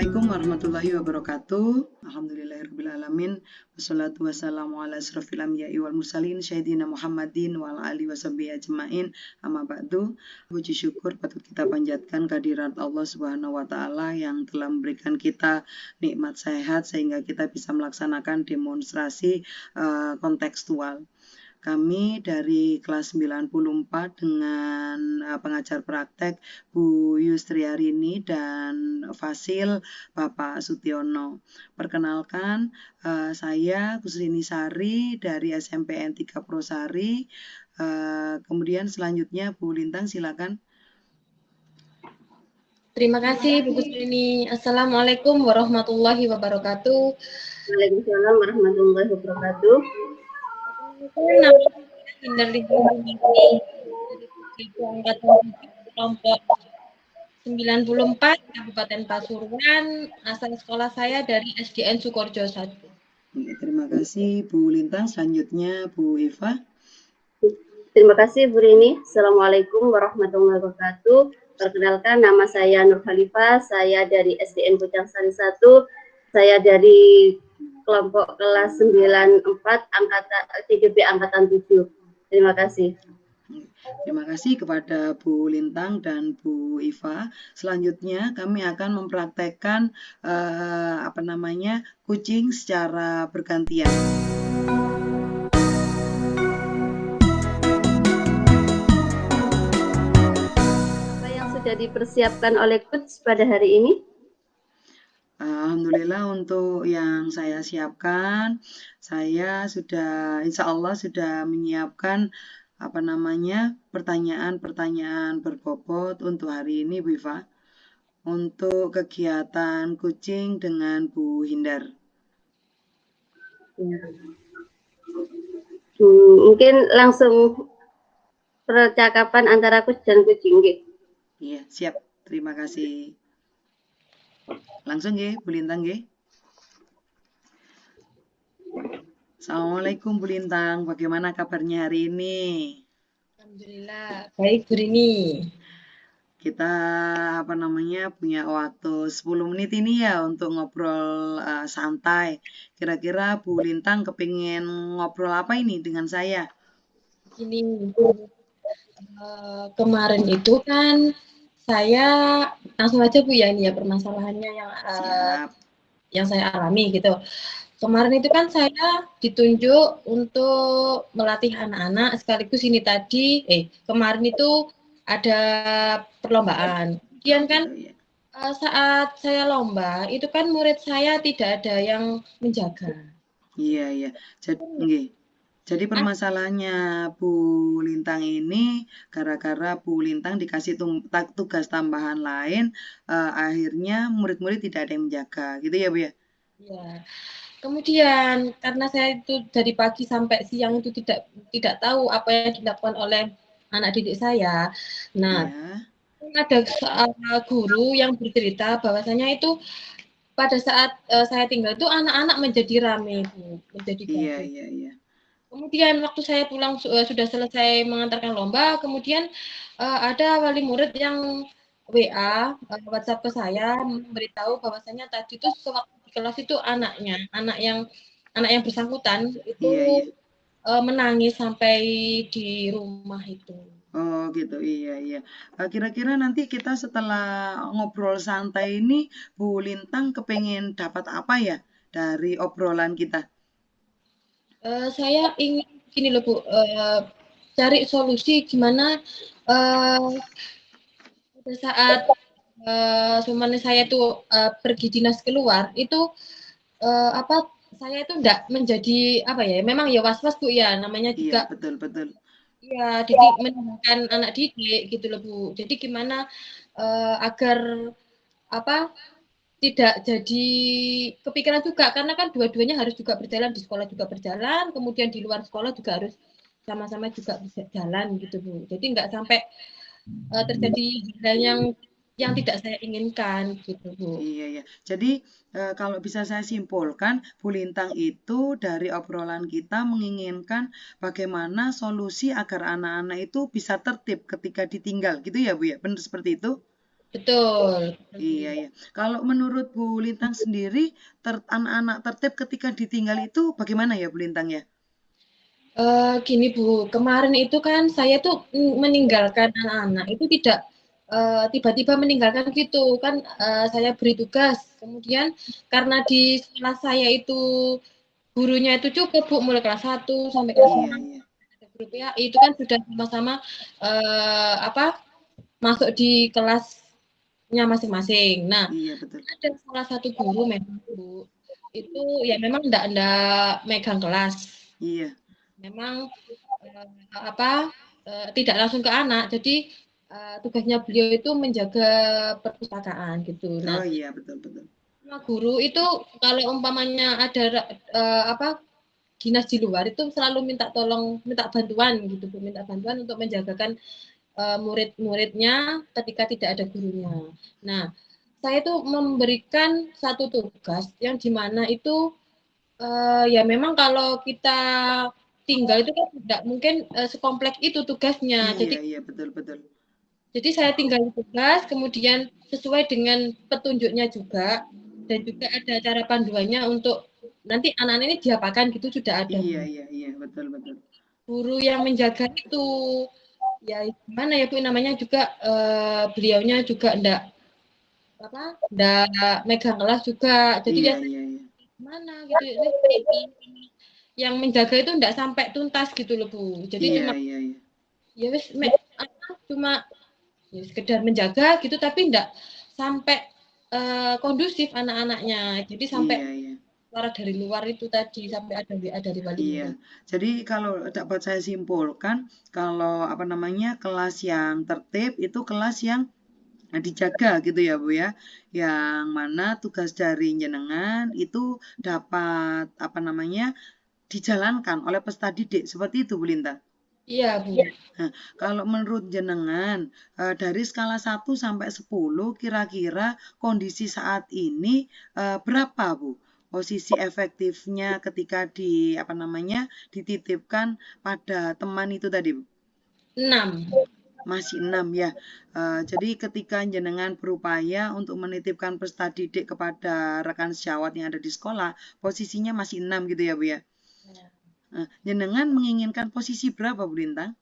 Assalamualaikum warahmatullahi wabarakatuh. Alhamdulillahirrabbilalamin. Wassalatu wassalamu ala asrafil anbiya'i wal mursalin Sayyidina Muhammadin wa ala alihi washabihi ajma'in. Amma ba'du. Puji syukur patut kita panjatkan kehadirat Allah Subhanahu wa taala yang telah memberikan kita nikmat sehat sehingga kita bisa melaksanakan demonstrasi kontekstual. Kami dari kelas 94 dengan pengajar praktek Bu Yustriarini dan Fasil Bapak Sutiono. Perkenalkan, saya Kusrini Sari dari SMPN 3 Prosari. Kemudian selanjutnya Bu Lintang silakan. Terima kasih Bu Kusrini. Assalamualaikum warahmatullahi wabarakatuh. Waalaikumsalam warahmatullahi wabarakatuh. Dari kelompok 94 Kabupaten Pasuruan. Asal sekolah saya dari SDN Sukorejo 1. Terima kasih Bu Lintang. Selanjutnya Bu Eva. Terima kasih Bu Rini. Assalamualaikum warahmatullahi wabarakatuh. Perkenalkan, nama saya Nur Khalifah. Saya dari SDN Bojang Sari 1. Saya dari kelompok kelas 94 angkatan TGB angkatan 7. Terima kasih. Terima kasih kepada Bu Lintang dan Bu Iva. Selanjutnya kami akan mempraktekkan kucing secara bergantian. Apa yang sudah dipersiapkan oleh coach pada hari ini? Alhamdulillah untuk yang saya siapkan, saya sudah insya Allah sudah menyiapkan pertanyaan-pertanyaan berbobot untuk hari ini Bu Iva. Untuk kegiatan kucing dengan Bu Hindar. Ya. Mungkin langsung percakapan antara coach dan kucing. Iya, siap. Terima kasih. Langsung ya, Bu Lintang ya. Assalamualaikum Bu Lintang, bagaimana kabarnya hari ini? Alhamdulillah, baik Bu Rini. Kita punya waktu 10 menit ini ya untuk ngobrol santai. Kira-kira Bu Lintang kepingin ngobrol apa ini dengan saya? Ini kemarin itu kan saya langsung aja Bu ya, ini ya permasalahannya yang saya alami gitu. Kemarin itu kan saya ditunjuk untuk melatih anak-anak sekaligus ini tadi kemarin itu ada perlombaan. Kemudian kan saat saya lomba itu kan murid saya tidak ada yang menjaga. Iya. Jadi permasalahannya Bu Lintang ini gara-gara Bu Lintang dikasih tugas tambahan lain, akhirnya murid-murid tidak ada yang menjaga, gitu ya Bu ya? Iya. Kemudian karena saya itu dari pagi sampai siang itu tidak tahu apa yang dilakukan oleh anak didik saya. Nah, ada guru yang bercerita bahwasanya itu pada saat saya tinggal itu anak-anak menjadi ramai, Bu, menjadi gaduh. Iya. Kemudian waktu saya pulang sudah selesai mengantarkan lomba, kemudian ada wali murid yang WA WhatsApp ke saya memberitahu bahwasanya tadi itu sewaktu di kelas itu anak yang bersangkutan itu menangis sampai di rumah itu. Oh gitu, iya. Kira-kira nanti kita setelah ngobrol santai ini, Bu Lintang kepengen dapat apa ya dari obrolan kita? Saya ingin gini loh Bu, cari solusi gimana pada saat saya tuh pergi dinas keluar itu saya itu enggak menjadi memang ya was-was Bu ya, namanya juga. Iya, betul. Iya, didik meninggalkan anak didik gitu loh Bu. Jadi gimana agar tidak jadi kepikiran juga, karena kan dua-duanya harus juga berjalan, di sekolah juga berjalan, kemudian di luar sekolah juga harus sama-sama juga bisa jalan gitu Bu. Jadi nggak sampai terjadi hal yang tidak saya inginkan gitu Bu. Iya. Jadi kalau bisa saya simpulkan, Bu Lintang itu dari obrolan kita menginginkan bagaimana solusi agar anak-anak itu bisa tertib ketika ditinggal gitu ya Bu ya, benar seperti itu? Betul. Iya, iya. Kalau menurut Bu Lintang sendiri, anak-anak tertib ketika ditinggal itu bagaimana ya Bu Lintang ya? Gini Bu, kemarin itu kan saya tuh meninggalkan anak-anak itu tidak tiba-tiba meninggalkan gitu kan, saya beri tugas, kemudian karena di sekolah saya itu gurunya itu cukup Bu, mulai kelas 1 sampai kelas Iya, 6 iya. ada guru PAI itu kan sudah sama-sama masuk di kelasnya masing-masing. Nah, Iya, betul. ada salah satu guru memang Bu, itu ya memang enggak megang kelas. Iya. Memang tidak langsung ke anak. Jadi tugasnya beliau itu menjaga perpustakaan gitu. Oh Nah, iya, betul, betul. guru itu kalau umpamanya ada dinas di luar itu selalu minta bantuan gitu, minta bantuan untuk menjagakan murid-muridnya ketika tidak ada gurunya. Nah, saya tuh memberikan satu tugas yang dimana itu ya memang kalau kita tinggal itu kan tidak mungkin sekompleks itu tugasnya. Iya, iya, betul, betul. Jadi saya tinggal tugas, kemudian sesuai dengan petunjuknya juga, dan juga ada cara panduannya untuk nanti anak-anak ini diapakan gitu sudah ada. Iya, iya, iya, betul, betul. Guru yang menjaga itu, ya gimana ya Bu namanya juga beliaunya juga enggak megang kelas juga. Jadi Iya, ya iya, iya. mana gitu. Yang menjaga itu enggak sampai tuntas gitu loh Bu. Jadi Iya, cuma iya, iya. ya wis cuma ya sekedar menjaga gitu tapi enggak sampai kondusif anak-anaknya. Jadi sampai Iya, iya. suara dari luar itu tadi sampai ada WA dari wali Iya. murid. Jadi kalau dapat saya simpulkan, kalau apa namanya kelas yang tertib itu kelas yang dijaga gitu ya Bu ya. Yang mana tugas dari jenengan itu dapat apa namanya dijalankan oleh peserta didik. Seperti itu Bu Linta. Iya, Bu. Nah, kalau menurut jenengan dari skala 1 sampai 10 kira-kira kondisi saat ini berapa Bu? Posisi efektifnya ketika apa namanya dititipkan pada teman itu tadi Bu? 6. Masih 6 ya. Jadi ketika jenengan berupaya untuk menitipkan peserta didik kepada rekan sejawat yang ada di sekolah, posisinya masih 6 gitu ya Bu ya. Jenengan menginginkan posisi berapa Bu Lintang?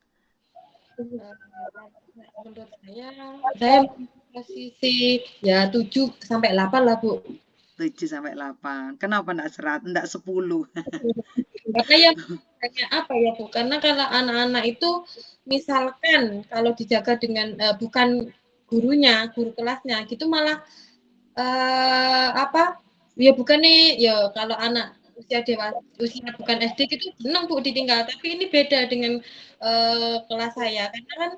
Menurut saya posisi ya 7 sampai 8 lah Bu. 7 sampai 8. Kenapa enggak 10? Karena ya kayak apa ya Bu? Karena kalau anak-anak itu misalkan kalau dijaga dengan bukan gurunya, guru kelasnya gitu malah ya bukan nih ya kalau anak usia dewasa usia bukan SD gitu senang Bu ditinggal tapi ini beda dengan kelas saya karena kan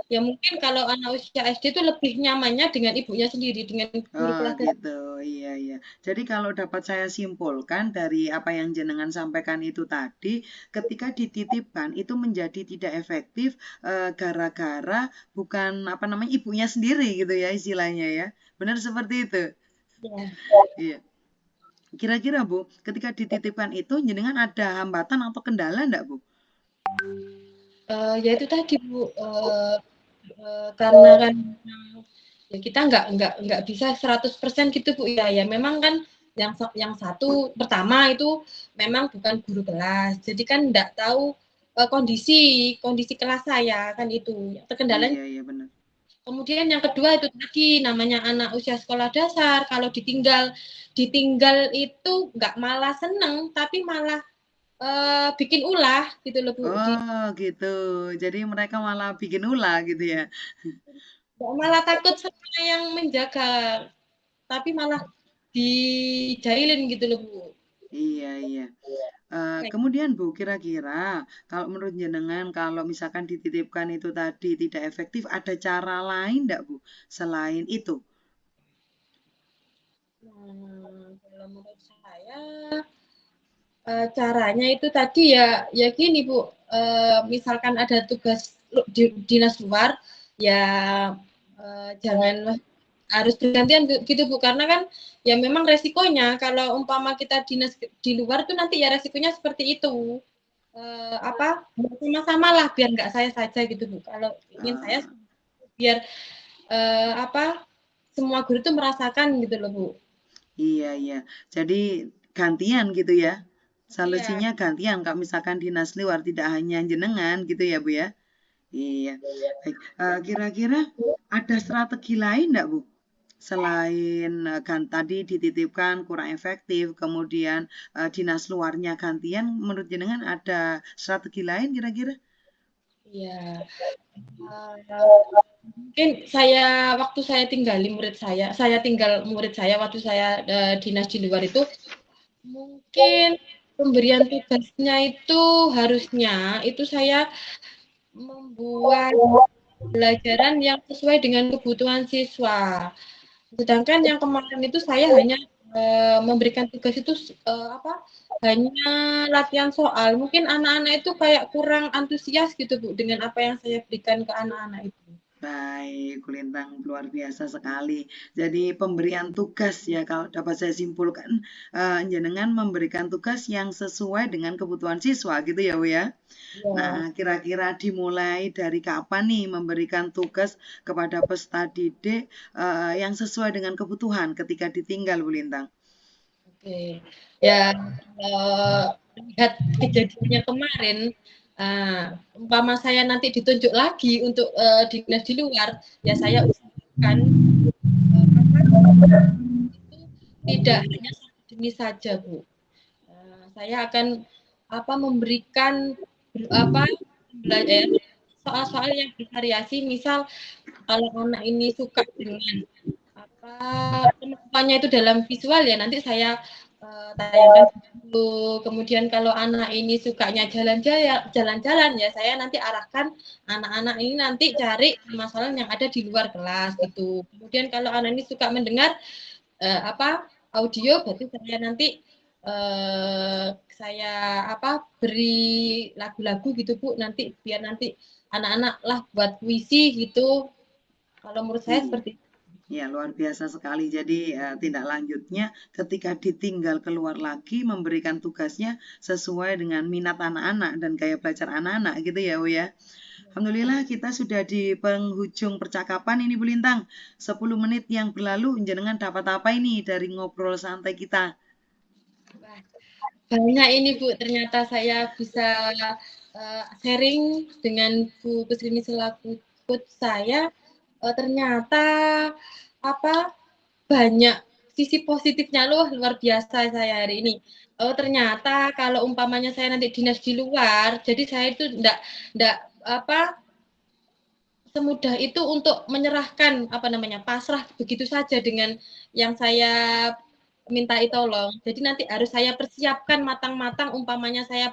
ya mungkin kalau anak usia SD itu lebih nyamannya dengan ibunya sendiri dengan guru Oh kelasnya. gitu, iya iya. Jadi kalau dapat saya simpulkan dari apa yang jenengan sampaikan itu tadi, ketika dititipkan itu menjadi tidak efektif gara-gara bukan apa namanya ibunya sendiri gitu ya istilahnya ya. Benar seperti itu. Ya. Iya. Kira-kira Bu, ketika dititipkan itu jenengan ada hambatan atau kendala enggak Bu? Ya itu tadi Bu karena kan ya kita nggak bisa 100% gitu Bu ya memang kan yang satu pertama itu memang bukan guru kelas jadi kan nggak tahu kondisi kelas saya kan itu terkendalanya. Iya iya benar. Kemudian yang kedua itu tadi namanya anak usia sekolah dasar kalau ditinggal itu nggak malah seneng tapi malah bikin ulah gitu loh Bu. Oh gitu. Jadi mereka malah bikin ulah gitu ya. Malah takut sama yang menjaga tapi malah dijailin gitu loh Bu. Iya iya. Kemudian Bu, kira-kira kalau menurut jenengan kalau misalkan dititipkan itu tadi tidak efektif, ada cara lain enggak Bu selain itu? Kalau menurut saya caranya itu tadi ya gini Bu, misalkan ada tugas dinas luar ya jangan harus bergantian gitu Bu karena kan ya memang resikonya kalau umpama kita dinas di luar tuh nanti ya resikonya seperti itu sama-sama lah biar nggak saya saja gitu Bu kalau ingin saya biar semua guru itu merasakan gitu loh Bu. Iya, iya. Jadi gantian gitu ya. Iya. Solusinya gantian kalau misalkan dinas luar tidak hanya jenengan gitu ya Bu ya. Iya. Baik. Kira-kira ada strategi lain enggak Bu? Selain kan tadi dititipkan kurang efektif, kemudian dinas luarnya gantian, menurut jenengan ada strategi lain kira-kira? Iya. Mungkin waktu saya tinggal murid saya waktu saya dinas di luar itu, mungkin pemberian tugasnya itu harusnya itu saya membuat pelajaran yang sesuai dengan kebutuhan siswa. Sedangkan yang kemarin itu saya hanya memberikan tugas itu hanya latihan soal. Mungkin anak-anak itu kayak kurang antusias gitu Bu dengan apa yang saya berikan ke anak-anak itu. Baik, Kulintang luar biasa sekali. Jadi pemberian tugas ya kalau dapat saya simpulkan, jenengan memberikan tugas yang sesuai dengan kebutuhan siswa gitu ya Bu ya. Ya. Nah, kira-kira dimulai dari kapan nih memberikan tugas kepada peserta didik yang sesuai dengan kebutuhan ketika ditinggal Bu Lintang? Oke, ya lihat kejadiannya kemarin, umpama saya nanti ditunjuk lagi untuk dinas di luar, ya saya usahakan itu tidak hanya satu jenis saja, Bu. Saya akan memberikan soal-soal yang bervariasi, misal kalau anak ini suka dengan kemampuannya itu dalam visual ya nanti saya tayangkan dulu. Kemudian kalau anak ini sukanya jalan-jalan ya saya nanti arahkan anak-anak ini nanti cari masalah yang ada di luar kelas gitu. Kemudian kalau anak ini suka mendengar audio berarti saya nanti beri lagu-lagu gitu Bu nanti biar nanti anak-anak lah buat puisi gitu. Kalau menurut saya seperti itu. Ya, luar biasa sekali. Jadi tindak lanjutnya ketika ditinggal keluar lagi memberikan tugasnya sesuai dengan minat anak-anak dan gaya belajar anak-anak gitu ya Bu ya. Alhamdulillah kita sudah di penghujung percakapan ini Bu Lintang. 10 menit yang berlalu jenengan dapat apa ini dari ngobrol santai kita? Banyak ini Bu, ternyata saya bisa sharing dengan Bu Kusrini selaku coach saya. Ternyata banyak sisi positifnya loh, luar biasa saya hari ini. Ternyata kalau umpamanya saya nanti dinas di luar, jadi saya itu enggak semudah itu untuk menyerahkan pasrah begitu saja dengan yang saya mintai tolong. Jadi nanti harus saya persiapkan matang-matang umpamanya saya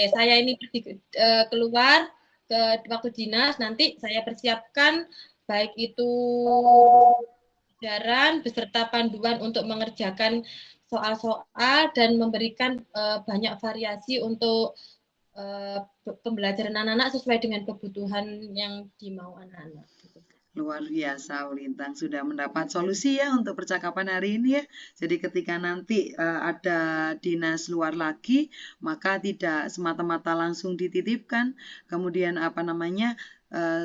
saya ini pergi keluar ke waktu dinas nanti saya persiapkan baik itu pelajaran beserta panduan untuk mengerjakan soal-soal dan memberikan banyak variasi untuk pembelajaran anak-anak sesuai dengan kebutuhan yang dimau anak-anak. Luar biasa, Lintang sudah mendapat solusi ya untuk percakapan hari ini ya. Jadi ketika nanti ada dinas luar lagi, maka tidak semata-mata langsung dititipkan. Kemudian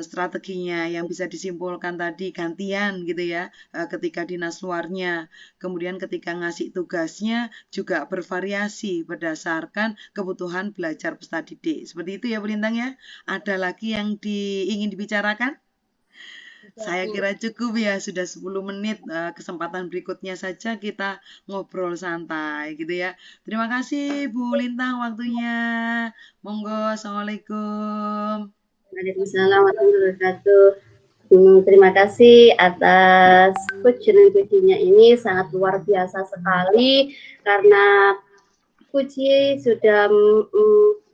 strateginya yang bisa disimpulkan tadi gantian gitu ya ketika dinas luarnya. Kemudian ketika ngasih tugasnya juga bervariasi berdasarkan kebutuhan belajar peserta didik. Seperti itu ya Bu Lintang ya. Ada lagi yang ingin dibicarakan? Saya kira cukup ya, sudah 10 menit. Kesempatan berikutnya saja kita ngobrol santai gitu ya. Terima kasih Bu Lintang waktunya. Monggo, Assalamualaikum. Waalaikumsalam warahmatullahi wabarakatuh. Terima kasih atas coach dan coachingnya ini sangat luar biasa sekali karena coach sudah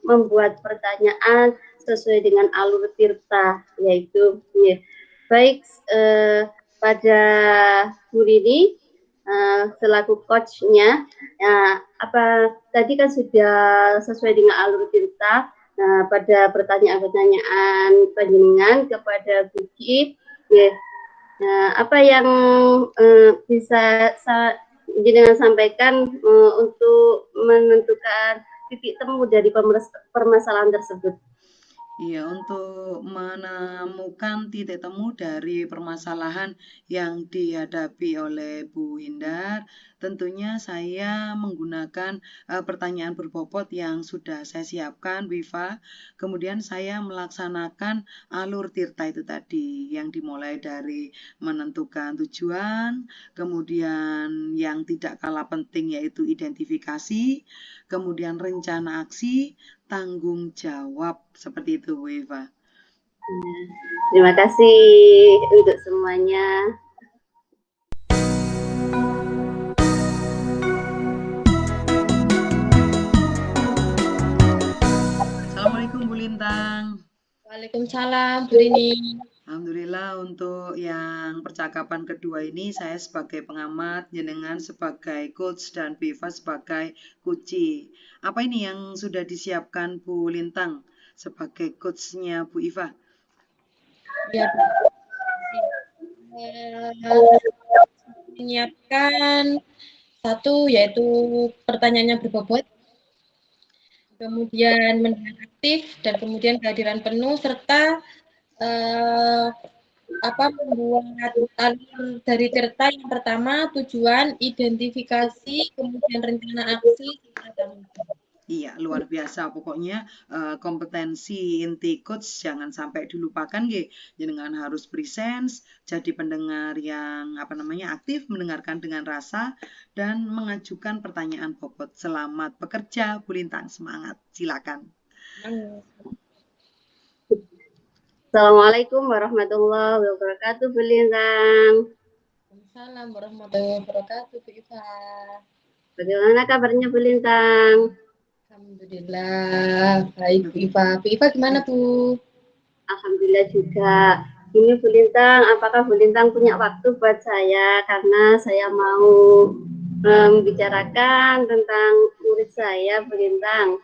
membuat pertanyaan sesuai dengan alur tirta yaitu baik pada Bu Rini selaku coachnya tadi kan sudah sesuai dengan alur tirta. Nah, pada pertanyaan-pertanyaan panjenengan kepada Buki, apa yang bisa jenengan sampaikan untuk menentukan titik temu dari permasalahan tersebut? Iya, untuk menemukan titik temu dari permasalahan yang dihadapi oleh Bu Hindar, tentunya saya menggunakan pertanyaan berbobot yang sudah saya siapkan, Bu Iva. Kemudian saya melaksanakan alur tirta itu tadi, yang dimulai dari menentukan tujuan, kemudian yang tidak kalah penting yaitu identifikasi, kemudian rencana aksi, tanggung jawab, seperti itu Bu Eva. Terima kasih untuk semuanya. Assalamualaikum Bu Lintang. Waalaikumsalam Bu Rini. Alhamdulillah untuk yang percakapan kedua ini saya sebagai pengamat, jenengan sebagai coach dan Bu Eva sebagai kunci. Apa ini yang sudah disiapkan Bu Lintang sebagai coachnya Bu Eva? Ya, menyiapkan satu yaitu pertanyaannya berbobot, kemudian mendengar aktif, dan kemudian kehadiran penuh, serta membuat alur dari cerita yang pertama, tujuan, identifikasi, kemudian rencana aksi, serta tanggung jawab. Iya, luar biasa. Pokoknya kompetensi inti coach jangan sampai dilupakan, nggih. Jenengan harus presence, jadi pendengar yang aktif, mendengarkan dengan rasa dan mengajukan pertanyaan bobot. Selamat bekerja, Bu Lintang. Semangat. Silakan. Assalamualaikum warahmatullahi wabarakatuh, Bu Lintang. Waalaikumsalam warahmatullahi wabarakatuh, Bu Iva. Bagaimana kabarnya, Bu Lintang? Alhamdulillah, baik Bu Iva. Bu Iva gimana, Bu? Alhamdulillah juga. Ini Bu Lintang, apakah Bu Lintang punya waktu buat saya? Karena saya mau membicarakan tentang murid saya, Bu Lintang.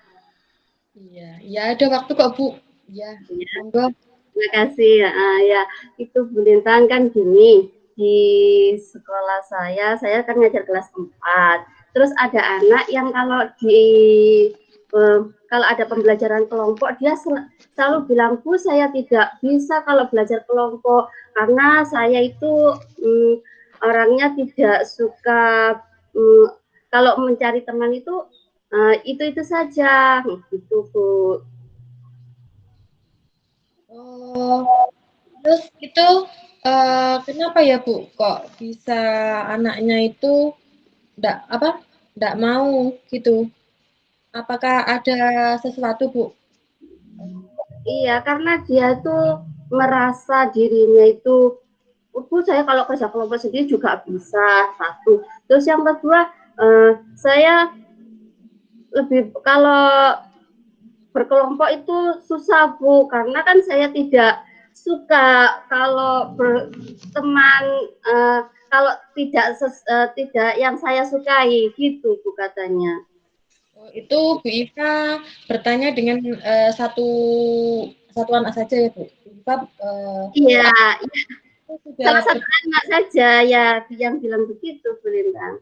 Iya, ya ada waktu kok, Bu. Ya, monggo. Terima kasih. Ya, itu Bu Lintang kan gini, di sekolah saya kan ngajar kelas 4. Terus ada anak yang kalau ada pembelajaran kelompok, dia selalu bilang, Bu, saya tidak bisa kalau belajar kelompok, karena saya itu orangnya tidak suka, kalau mencari teman itu saja, gitu, Bu. Oh, terus itu kenapa ya, Bu? Kok bisa anaknya itu enggak mau gitu? Apakah ada sesuatu, Bu? Iya, karena dia tuh merasa dirinya itu, Bu, saya kalau kerja kelompok sendiri juga bisa, satu. Terus yang kedua, saya lebih kalau berkelompok itu susah, Bu, karena kan saya tidak suka kalau berteman kalau tidak yang saya sukai, gitu Bu katanya. Itu Bu Iva bertanya dengan satu anak saja ya, Bu? Bu Iva Iya, sudah salah satu anak saja ya yang bilang begitu, Bu Lintang.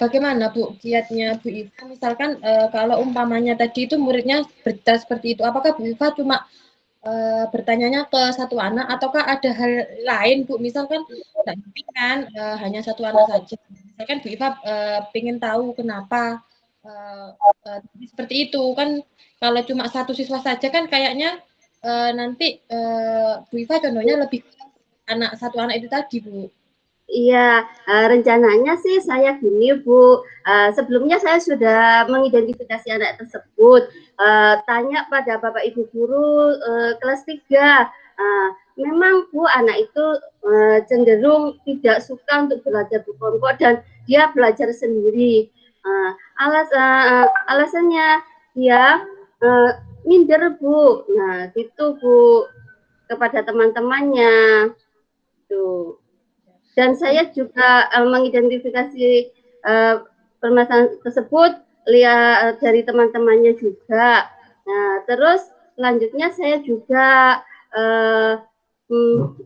Bagaimana Bu kiatnya Bu Iva? Misalkan kalau umpamanya tadi itu muridnya bercerita seperti itu, apakah Bu Iva cuma bertanyanya ke satu anak, ataukah ada hal lain, Bu? Misalkan tidak mungkin kan hanya satu anak saja. Misalkan Bu Iva ingin tahu kenapa seperti itu kan, kalau cuma satu siswa saja kan kayaknya nanti Bu Iva contohnya lebih satu anak itu tadi, Bu. Iya, rencananya sih saya gini, Bu. Sebelumnya saya sudah mengidentifikasi anak tersebut. Tanya pada Bapak Ibu guru kelas 3. Memang, Bu, anak itu cenderung tidak suka untuk belajar berkelompok dan dia belajar sendiri. Alasannya dia minder, Bu. Nah, gitu, Bu, kepada teman-temannya. Tuh. Dan saya juga mengidentifikasi permasalahan tersebut lihat dari teman-temannya juga. Nah, terus selanjutnya saya juga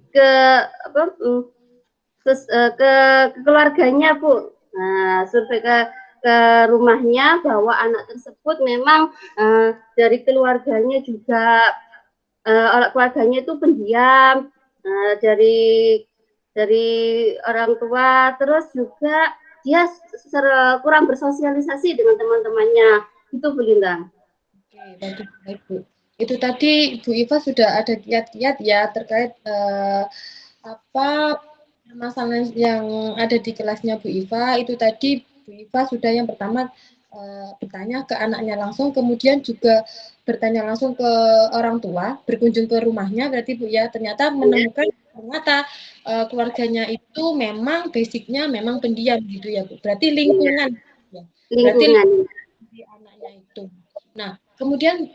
ke ke keluarganya, Bu. Nah, survei ke ke rumahnya bahwa anak tersebut memang dari keluarganya juga keluarganya itu pendiam, dari orang tua, terus juga dia kurang bersosialisasi dengan teman-temannya. Itu Bu Lintang. Oke, baik Bu. Itu tadi Bu Iva sudah ada kiat-kiat ya terkait apa masalah yang ada di kelasnya Bu Iva. Itu tadi Bu Iva sudah yang pertama bertanya ke anaknya langsung, kemudian juga bertanya langsung ke orang tua, berkunjung ke rumahnya, berarti Bu ya ternyata menemukan ternyata keluarganya itu memang basicnya memang pendiam gitu ya Bu. Berarti lingkungan, ya. Berarti lingkungan di anaknya itu. Nah, kemudian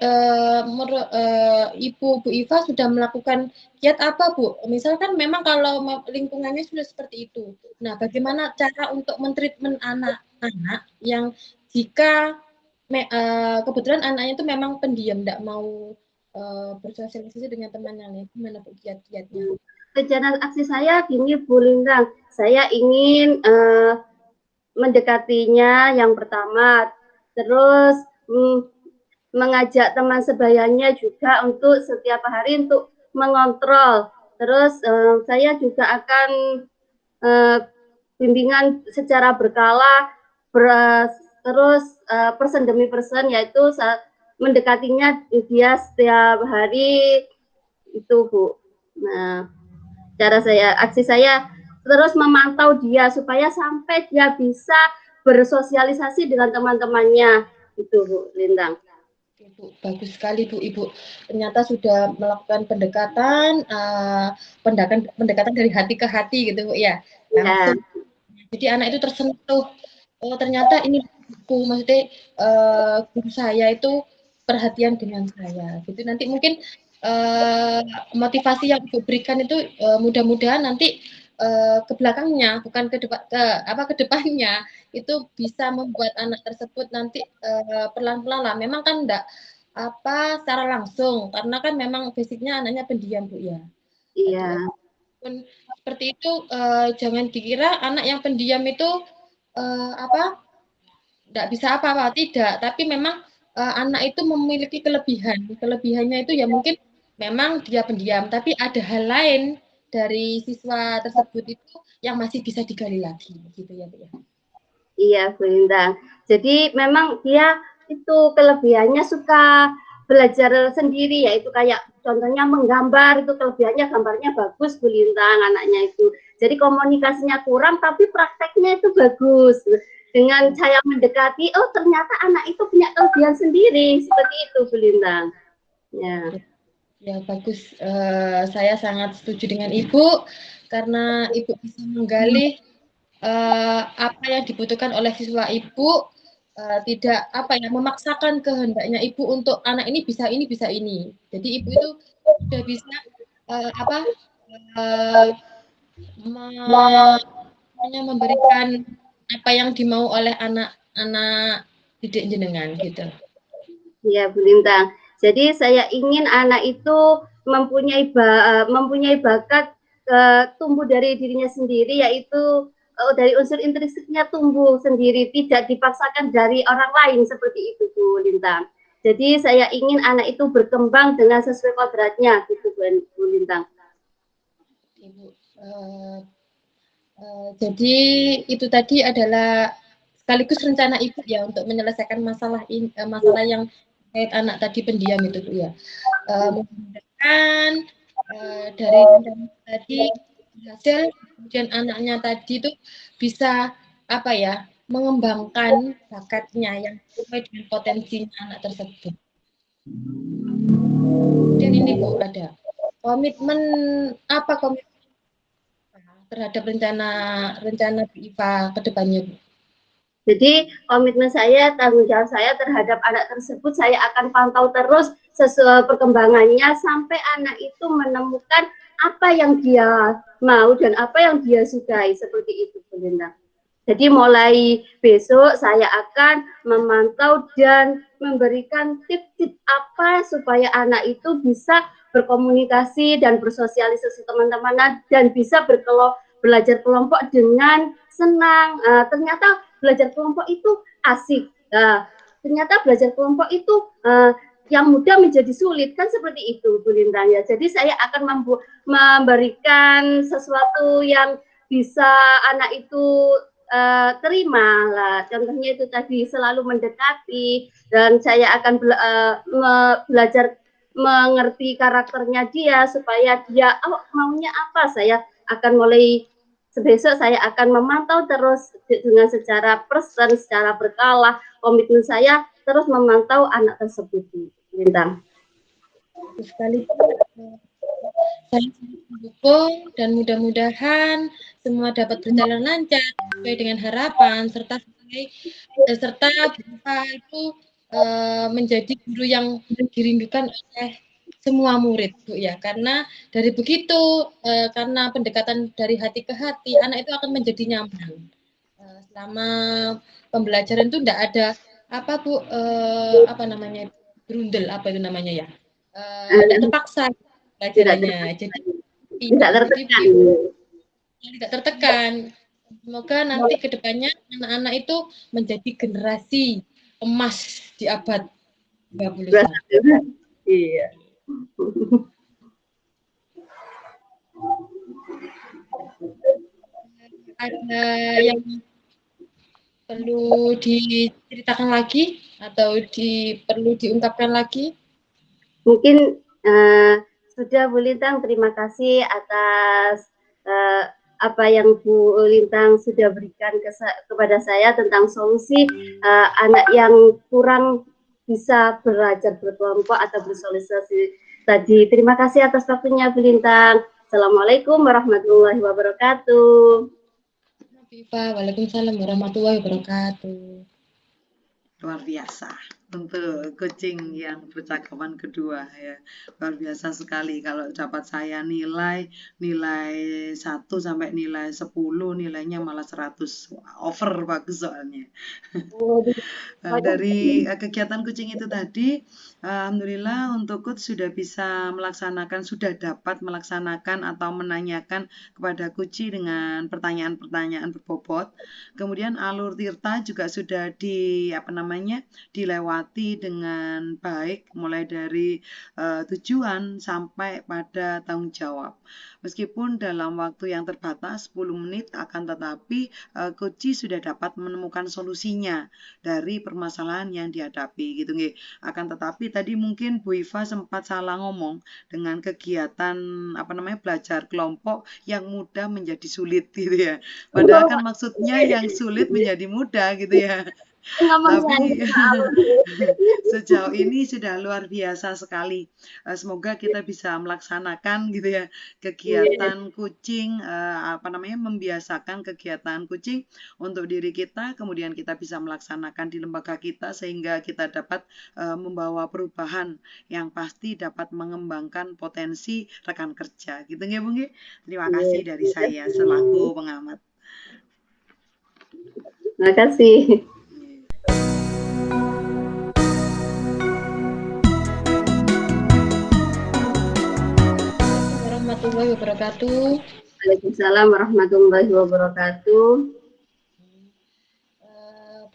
Ibu Bu Iva sudah melakukan kiat apa Bu? Misalkan memang kalau lingkungannya sudah seperti itu. Nah, bagaimana cara untuk mentreatment anak-anak yang jika kebetulan anaknya itu memang pendiam, tidak mau bersosialisasi dengan teman yang lain, gimana Bu kiat-kiatnya? Rencana aksi saya gini Bu Lintang, saya ingin mendekatinya yang pertama, terus mengajak teman sebayanya juga untuk setiap hari untuk mengontrol. Terus saya juga akan bimbingan secara berkala, terus person demi person, yaitu mendekatinya dia setiap hari itu Bu. Nah, aksi saya terus memantau dia supaya sampai dia bisa bersosialisasi dengan teman-temannya itu Bu Lintang. Ibu, bagus sekali Bu Ibu. Ternyata sudah melakukan pendekatan dari hati ke hati gitu Bu ya. Langsung. Ya. Jadi anak itu tersentuh. Oh, ternyata ini Bu, maksudnya guru saya itu perhatian dengan saya. Gitu nanti mungkin motivasi yang Ibu berikan itu mudah-mudahan nanti ke belakangnya, bukan ke depannya itu bisa membuat anak tersebut nanti pelan-pelan lah. Memang kan enggak secara langsung karena kan memang basicnya anaknya pendiam Bu ya. Iya. Seperti itu jangan dikira anak yang pendiam itu enggak bisa apa-apa, tidak. Tapi memang anak itu memiliki kelebihannya itu ya mungkin memang dia pendiam, tapi ada hal lain dari siswa tersebut itu yang masih bisa digali lagi gitu ya Bu ya. Iya Bu Lintang. Jadi memang dia itu kelebihannya suka belajar sendiri, yaitu kayak contohnya menggambar, itu kelebihannya gambarnya bagus Bu Lintang anaknya itu. Jadi komunikasinya kurang tapi prakteknya itu bagus. Dengan saya mendekati, oh ternyata anak itu punya kelebihan sendiri, seperti itu Bu Lintang. Ya. Ya bagus, saya sangat setuju dengan Ibu karena Ibu bisa menggali apa yang dibutuhkan oleh siswa Ibu, tidak memaksakan kehendaknya Ibu untuk anak ini bisa ini. Jadi Ibu itu sudah bisa memberikan apa yang dimau oleh anak-anak didik jenengan gitu. Iya Bu Lintang. Jadi saya ingin anak itu mempunyai bakat tumbuh dari dirinya sendiri, yaitu dari unsur intrinsiknya tumbuh sendiri, tidak dipaksakan dari orang lain seperti itu Bu Lintang. Jadi saya ingin anak itu berkembang dengan sesuai kodratnya gitu Bu Lintang. Ibu, jadi itu tadi adalah sekaligus rencana Ibu ya untuk menyelesaikan masalah yang terkait anak tadi pendiam itu Bu ya. Mudah-mudahan dari rencana tadi hasil kemudian anaknya tadi itu bisa mengembangkan bakatnya yang sesuai dengan potensinya anak tersebut. Kemudian ini Bu ada komitmen terhadap rencana Bu Iva ke depannya Bu? Jadi komitmen saya, tanggung jawab saya terhadap anak tersebut, saya akan pantau terus sesuai perkembangannya sampai anak itu menemukan apa yang dia mau dan apa yang dia sukai, seperti itu Bu Lintang. Jadi mulai besok saya akan memantau dan memberikan tip-tip apa supaya anak itu bisa berkomunikasi dan bersosialisasi teman-teman dan bisa belajar kelompok dengan senang. Ternyata belajar kelompok itu asik. Nah, ternyata belajar kelompok itu yang mudah menjadi sulit, kan seperti itu Bu Lintang ya. Jadi saya akan memberikan sesuatu yang bisa anak itu terima lah. Contohnya itu tadi selalu mendekati, dan saya akan belajar mengerti karakternya dia supaya dia maunya apa. Saya akan mulai besok saya akan memantau terus dengan secara person, secara berkala. Komitmen saya terus memantau anak tersebut, Lintang. Sekali saya mendukung dan mudah-mudahan semua dapat berjalan lancar sesuai dengan harapan, serta berusaha itu menjadi guru yang dirindukan oleh semua murid, Bu ya. Karena dari begitu, karena pendekatan dari hati ke hati, anak itu akan menjadi nyaman. Selama pembelajaran itu tidak ada apa Bu, apa namanya, berundel, apa itu namanya ya, tidak terpaksa pelajarannya, jadi tidak tertekan. Tidak tertekan. Semoga nanti kedepannya anak-anak itu menjadi generasi emas di abad 21. Iya. Ada yang perlu diceritakan lagi atau perlu diungkapkan lagi? Mungkin sudah Bu Lintang, terima kasih atas apa yang Bu Lintang sudah berikan kepada saya tentang solusi anak yang kurang bisa belajar berkelompok atau bersosialisasi tadi. Terima kasih atas waktunya Bu Lintang. Assalamualaikum warahmatullahi wabarakatuh. Waalaikumsalam warahmatullahi wabarakatuh. Luar biasa untuk kucing yang percakapan kedua ya, luar biasa sekali. Kalau dapat saya nilai 1 sampai nilai 10, nilainya malah 100, over bagus soalnya. Dari kegiatan kucing itu tadi, alhamdulillah untuk coach sudah dapat melaksanakan atau menanyakan kepada kucing dengan pertanyaan-pertanyaan berbobot. Kemudian alur tirta juga sudah dilewati dengan baik, mulai dari tujuan sampai pada tanggung jawab. Meskipun dalam waktu yang terbatas 10 menit, akan tetapi Koci sudah dapat menemukan solusinya dari permasalahan yang dihadapi gitu nggih. Akan tetapi tadi mungkin Bu Iva sempat salah ngomong dengan kegiatan belajar kelompok yang mudah menjadi sulit gitu ya. Padahal kan maksudnya yang sulit menjadi mudah gitu ya. Tapi sejauh ini sudah luar biasa sekali. Semoga kita bisa melaksanakan gitu ya kegiatan kucing, membiasakan kegiatan kucing untuk diri kita, kemudian kita bisa melaksanakan di lembaga kita sehingga kita dapat membawa perubahan yang pasti dapat mengembangkan potensi rekan kerja. Gitu nggih, Bu nggih? Terima kasih dari saya selaku pengamat. Terima kasih. Warahmatullahi wabarakatuh. Waalaikumsalam warahmatullahi wabarakatuh.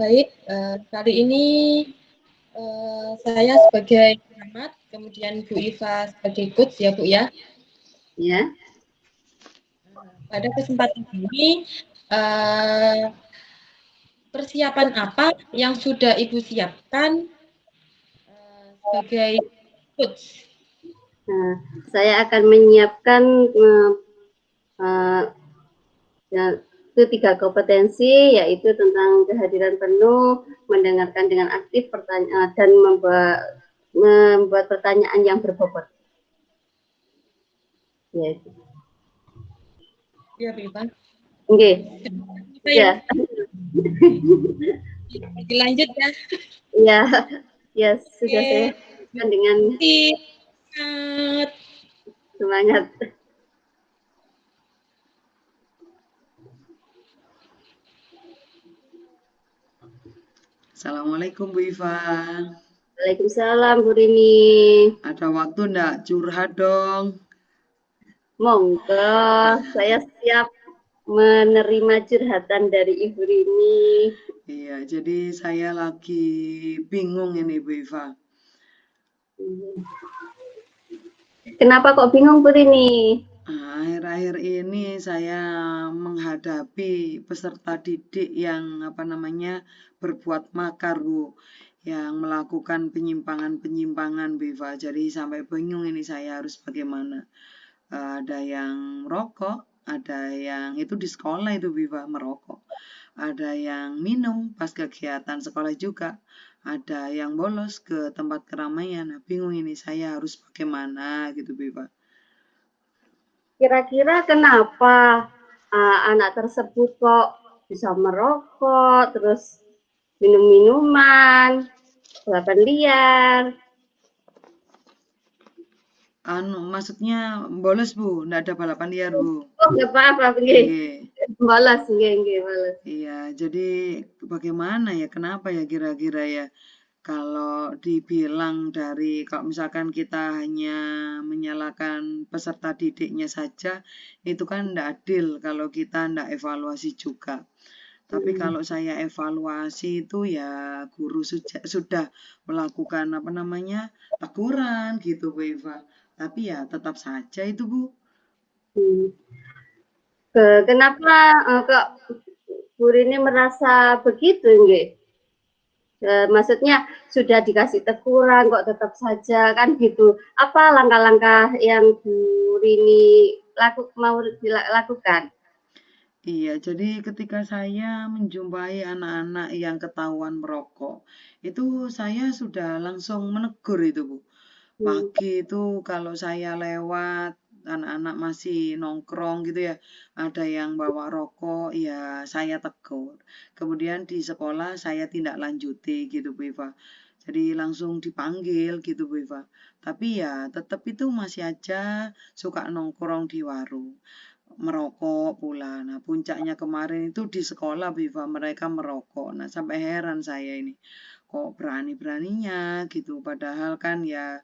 Baik, kali ini saya sebagai pengamat, kemudian Bu Iva sebagai coach ya Bu ya. Ya. Pada kesempatan ini persiapan apa yang sudah Ibu siapkan sebagai coach? Nah, saya akan menyiapkan itu 3 kompetensi, yaitu tentang kehadiran penuh, mendengarkan dengan aktif, pertanyaan, dan membuat pertanyaan yang berbobot. Ya. Ya, Bu Iva. Oke. Ya. Dilanjut ya. Ya, ya sudah saya dengan semangat. Assalamualaikum Bu Iva. Waalaikumsalam Bu Rini. Ada waktu enggak curhat dong? Monggo, saya siap menerima curhatan dari Ibu Rini. Iya, jadi saya lagi bingung ini Bu Iva. Kenapa kok bingung Bu Rini? Akhir-akhir ini saya menghadapi peserta didik yang berbuat makar Bu, yang melakukan penyimpangan-penyimpangan Bu Iva. Jadi sampai bingung ini saya harus bagaimana. Ada yang merokok, ada yang itu di sekolah itu Bu Iva merokok. Ada yang minum pas kegiatan sekolah juga. Ada yang bolos ke tempat keramaian. Nah, bingung ini saya harus bagaimana gitu Bu Iva. Kira-kira kenapa anak tersebut kok bisa merokok, terus minum minuman, balapan liar? Maksudnya bolos Bu, nggak ada balapan liar Bu. Oh, nggak apa-apa, nggih. Nggih. Balas, nggih, balas. Iya, jadi bagaimana ya, kenapa ya kira-kira ya? Kalau dibilang kalau misalkan kita hanya menyalahkan peserta didiknya saja, itu kan tidak adil kalau kita tidak evaluasi juga. Tapi kalau saya evaluasi itu ya guru sudah melakukan teguran gitu Bu Eva. Tapi ya tetap saja itu Bu. Kenapa kok Bu Rini merasa begitu, nggih? Maksudnya sudah dikasih teguran kok tetap saja kan gitu. Apa langkah-langkah yang Bu Rini mau dilakukan? Iya, jadi ketika saya menjumpai anak-anak yang ketahuan merokok, itu saya sudah langsung menegur itu Bu. Pagi itu kalau saya lewat, anak-anak masih nongkrong gitu ya, ada yang bawa rokok, ya saya tegur. Kemudian di sekolah saya tindak lanjuti gitu Bu Iva. Jadi langsung dipanggil gitu Bu Iva. Tapi ya tetap itu masih aja suka nongkrong di warung. Merokok pula. Nah, puncaknya kemarin itu di sekolah Bu Iva, mereka merokok. Nah, sampai heran saya ini. Kok berani-beraninya gitu. Padahal kan ya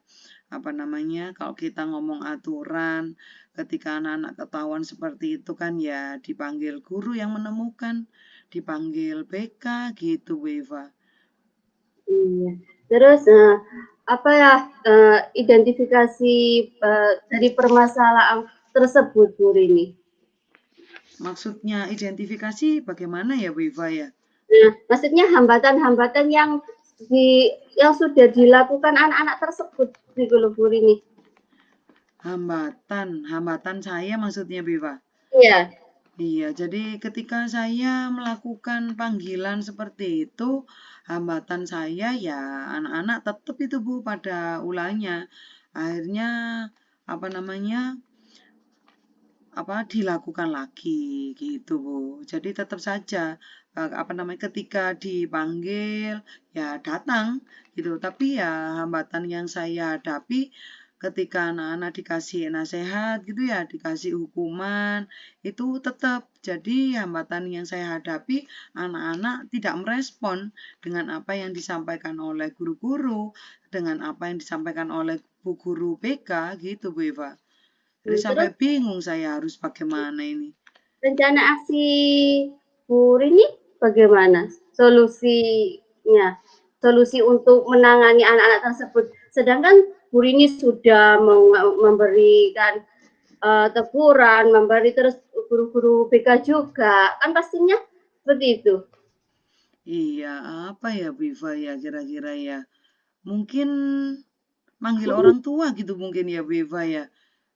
kalau kita ngomong aturan, ketika anak-anak ketahuan seperti itu kan ya dipanggil guru yang menemukan, dipanggil BK gitu Bu Eva. Iya. Terus identifikasi dari permasalahan tersebut Bu Rini? Maksudnya identifikasi bagaimana ya Bu Eva ya? Nah, maksudnya hambatan-hambatan yang sudah dilakukan anak-anak tersebut gitu loh Bu Rini. Hambatan saya maksudnya Bu Eva? Iya. Iya, jadi ketika saya melakukan panggilan seperti itu, hambatan saya ya anak-anak tetap itu Bu pada ulangnya. Akhirnya dilakukan lagi gitu Bu. Jadi tetap saja ketika dipanggil ya datang gitu. Tapi ya hambatan yang saya hadapi ketika anak-anak dikasih nasihat gitu ya, dikasih hukuman, itu tetap jadi hambatan yang saya hadapi, anak-anak tidak merespon dengan apa yang disampaikan oleh guru-guru, dengan apa yang disampaikan oleh bu guru BK gitu Bu Eva. Jadi sampai bingung saya harus bagaimana ini. Rencana aksi Bu Rini bagaimana? Solusinya? Solusi untuk menangani anak-anak tersebut. Sedangkan Bu Rini sudah memberikan teguran, memberi terus guru-guru BK juga. Kan pastinya seperti itu. Iya, apa ya Bu Iva ya kira-kira ya? Mungkin manggil orang tua gitu mungkin ya Bu Iva ya.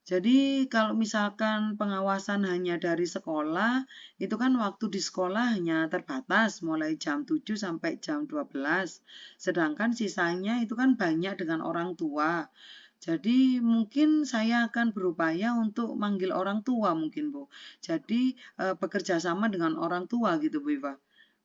Jadi kalau misalkan pengawasan hanya dari sekolah, itu kan waktu di sekolah hanya terbatas mulai jam 7 sampai jam 12. Sedangkan sisanya itu kan banyak dengan orang tua. Jadi mungkin saya akan berupaya untuk manggil orang tua mungkin Bu. Jadi bekerja sama dengan orang tua gitu Bu Iva.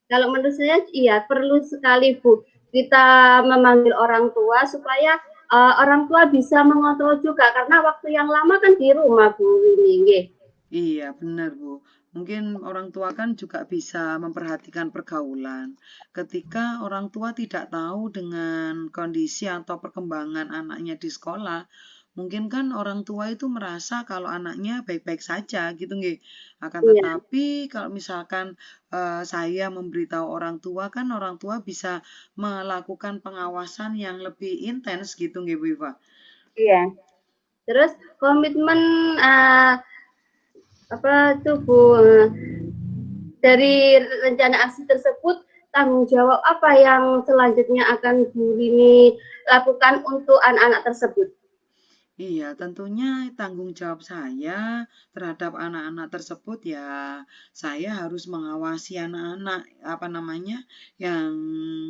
Kalau menurut saya iya perlu sekali Bu kita memanggil orang tua supaya orang tua bisa mengontrol juga karena waktu yang lama kan di rumah Bu ini. Iya benar Bu. Mungkin orang tua kan juga bisa memperhatikan pergaulan. Ketika orang tua tidak tahu dengan kondisi atau perkembangan anaknya di sekolah, mungkin kan orang tua itu merasa kalau anaknya baik-baik saja gitu nggih. Akan Iya, tetapi kalau misalkan saya memberitahu orang tua kan orang tua bisa melakukan pengawasan yang lebih intens gitu nggih Bu Iva. iya. Terus komitmen apa tuh Bu, dari rencana aksi tersebut tanggung jawab apa yang selanjutnya akan Bu Rini lakukan untuk anak-anak tersebut? Iya, tentunya tanggung jawab saya terhadap anak-anak tersebut ya saya harus mengawasi anak-anak apa namanya yang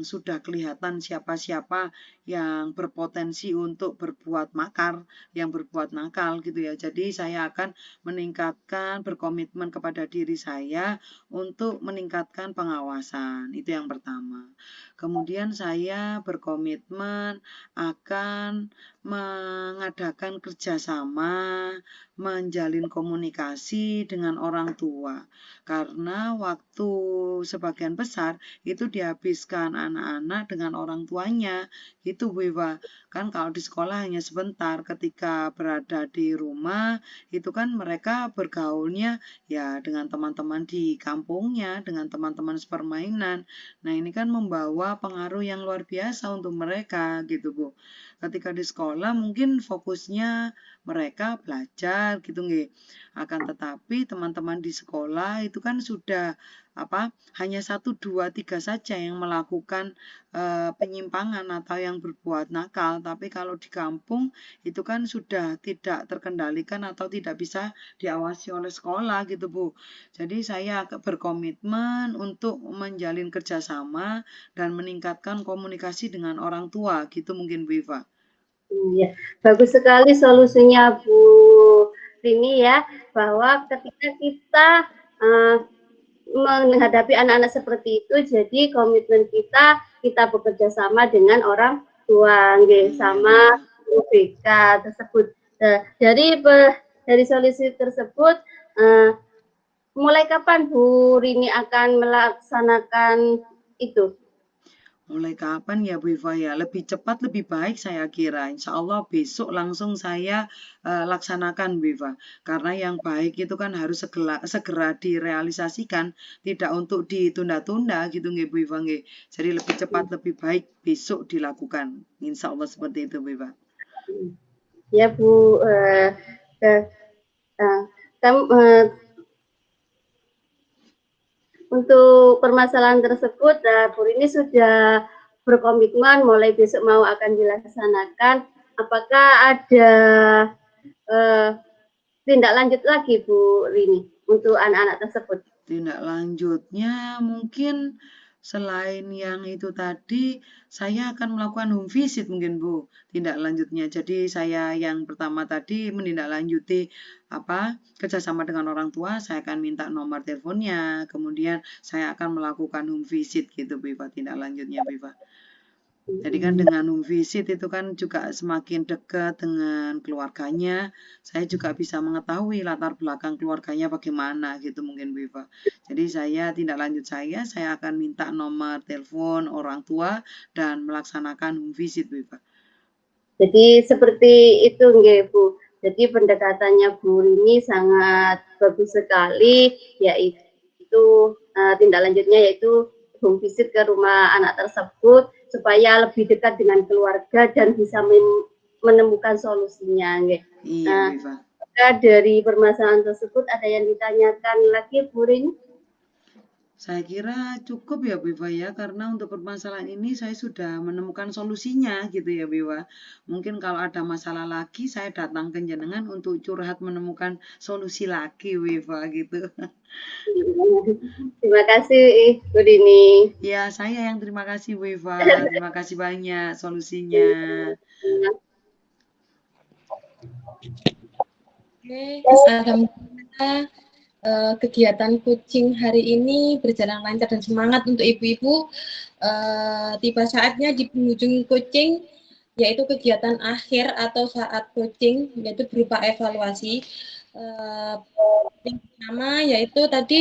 sudah kelihatan siapa-siapa yang berpotensi untuk berbuat makar, yang berbuat nakal gitu ya. Jadi saya akan meningkatkan berkomitmen kepada diri saya untuk meningkatkan pengawasan. Itu yang pertama. Kemudian saya berkomitmen akan mengadakan kerjasama, menjalin komunikasi dengan orang tua. Karena waktu sebagian besar itu dihabiskan anak-anak dengan orang tuanya. Itu Bu Iva. Kan kalau di sekolah hanya sebentar, ketika berada di rumah, itu kan mereka bergaulnya ya dengan teman-teman di kampungnya, dengan teman-teman sepermainan. Nah ini kan membawa pengaruh yang luar biasa untuk mereka gitu Bu. Ketika di sekolah mungkin fokusnya mereka belajar gitu nggih. Akan tetapi teman-teman di sekolah itu kan sudah hanya 1, 2, 3 saja yang melakukan penyimpangan atau yang berbuat nakal. Tapi kalau di kampung itu kan sudah tidak terkendalikan atau tidak bisa diawasi oleh sekolah gitu Bu. Jadi saya berkomitmen untuk menjalin kerjasama dan meningkatkan komunikasi dengan orang tua gitu mungkin Bu Iva. Iya, bagus sekali solusinya Bu Rini ya, bahwa ketika kita menghadapi anak-anak seperti itu, jadi komitmen kita bekerja sama dengan orang tua, sama UBK tersebut. Dari solusi tersebut, mulai kapan Bu Rini akan melaksanakan itu? Mulai kapan ya Bu Iva ya? Lebih cepat lebih baik saya kira. Insya Allah besok langsung saya laksanakan Bu Iva. Karena yang baik itu kan harus segera direalisasikan, tidak untuk ditunda-tunda gitu nggih Bu Iva nggih. Jadi lebih cepat lebih baik besok dilakukan. Insya Allah seperti itu Bu Iva. Ya Bu, untuk permasalahan tersebut, Bu Rini sudah berkomitmen mulai besok mau akan dilaksanakan. Apakah ada tindak lanjut lagi Bu Rini untuk anak-anak tersebut? Tindak lanjutnya mungkin selain yang itu tadi, saya akan melakukan home visit mungkin Bu, tindak lanjutnya. Jadi saya yang pertama tadi menindaklanjuti kerjasama dengan orang tua, saya akan minta nomor teleponnya, kemudian saya akan melakukan home visit gitu Bu Iva, tindak lanjutnya Bu Iva. Jadi kan dengan home visit itu kan juga semakin dekat dengan keluarganya, saya juga bisa mengetahui latar belakang keluarganya bagaimana gitu mungkin Bu Iva. Jadi tindak lanjut saya akan minta nomor telepon orang tua dan melaksanakan home visit Bu Iva. Jadi seperti itu nggih Bu. Jadi pendekatannya Bu Rini sangat bagus sekali, yaitu tindak lanjutnya yaitu home visit ke rumah anak tersebut supaya lebih dekat dengan keluarga dan bisa menemukan solusinya. Iya, Viva. Dari permasalahan tersebut ada yang ditanyakan lagi, Bu Rini? Saya kira cukup ya Viva ya, karena untuk permasalahan ini saya sudah menemukan solusinya gitu ya Viva. Mungkin kalau ada masalah lagi saya datang ke jenengan untuk curhat menemukan solusi lagi Viva gitu. Terima kasih Bu Rini. Ya, saya yang terima kasih Viva. Terima kasih banyak solusinya. Oke, alhamdulillah kegiatan coaching hari ini berjalan lancar dan semangat untuk ibu-ibu. Tiba saatnya di penghujung coaching, yaitu kegiatan akhir atau saat coaching, yaitu berupa evaluasi. Yang pertama yaitu tadi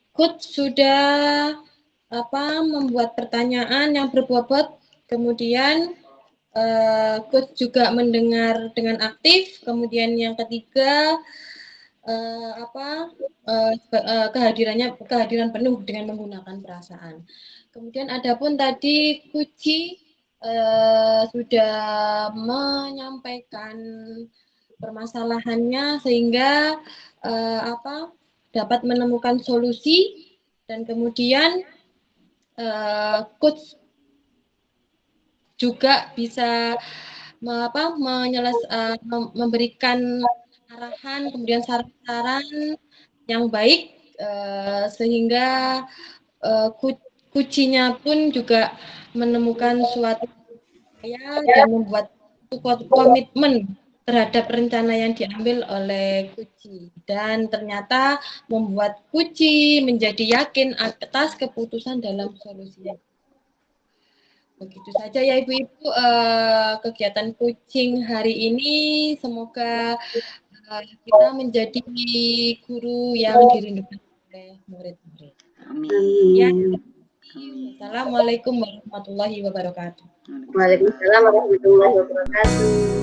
coach sudah membuat pertanyaan yang berbobot, kemudian coach juga mendengar dengan aktif. Kemudian yang ketiga kehadiran penuh dengan menggunakan perasaan. Kemudian adapun tadi Kuci sudah menyampaikan permasalahannya sehingga dapat menemukan solusi dan kemudian coach juga bisa memberikan arahan, kemudian saran-saran yang baik sehingga kucinya pun juga menemukan suatu upaya dan membuat komitmen terhadap rencana yang diambil oleh Kuci, dan ternyata membuat Kuci menjadi yakin atas keputusan dalam solusinya. Begitu saja ya Ibu-Ibu kegiatan coaching hari ini. Semoga kita menjadi guru yang dirindukan oleh murid-murid. Amin. Ya. Assalamualaikum warahmatullahi wabarakatuh. Waalaikumsalam warahmatullahi wabarakatuh.